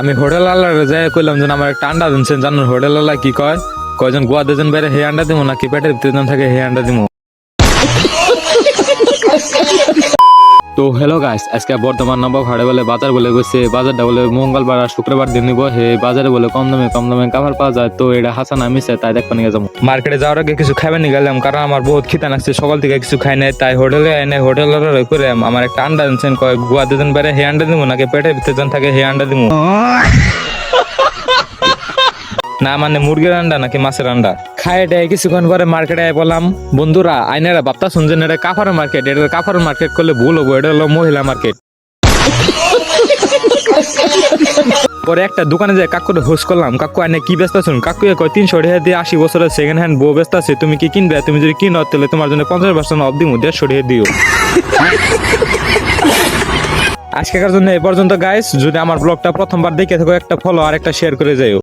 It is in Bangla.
আমি হোটেল আল্লাহ যাই কইলাম যে আমার একটা আন্ডা দিনছেন, জানেন হোটেল আল্লাহ কি কয়? কয়জন গোয়া দেজন বাইরে হে আন্ডা দিব নাকি পেটের ভিতরে থাকে হে আন্ডা দিব। তো হ্যালো গাইস, আজকে বর্তমান নবাব হাটে বলে বাজার বলে গেছে, বাজারটা বলে মঙ্গলবার আর শুক্রবার দিন নিব। হে বাজারে বলে কম দামে কাভার পাওয়া যায়। তো এটা হাসান আমিছে, তাই দেখতে নিয়ে যাবো। মার্কেটে যাওয়ার আগে কিছু খাইবে নিয়ে গেলাম, কারণ আমার বহুত খিদা লাগছে, সকাল থেকে কিছু খাই নাই। তাই হোটেলে এনে হোটেল করে আমার একটা আন্ডা দিচ্ছেন, কয় গোয়া দুজন বাইরে হে আন্ডা দিব নাকি পেটের ভিতরে জন থাকে হে আন্ডা দিব। না মানে মুরগির আন্ডা নাকি মাছের আন্ডা। খাই দেয় কিছুক্ষণ পরে মার্কেটে বললাম, বন্ধুরা আইনারা ভাবতা শুনছেন এটা কাফারের মার্কেট, এটা কাফারের মার্কেট করলে ভুল হবো, এটা হলো মহিলা মার্কেট। পরে একটা দোকানে যায় কাকুরে হোস করলাম, কাকু আইনে কি ব্যস্ত আছেন? কাকু কয় 300 টাকা দিয়ে 80 বছরের সেকেন্ড হ্যান্ড বউ ব্যস্ত আছে, তুমি কি কিনবে? তুমি যদি কিনো তাহলে তোমার জন্য 50% অফ দিমু, 150 টাকা দিও। আজকের জন্য এ পর্যন্ত গাইস, যদি আমার ব্লগটা প্রথমবার দেখে থাকো একটা ফলো আর একটা শেয়ার করে যাও।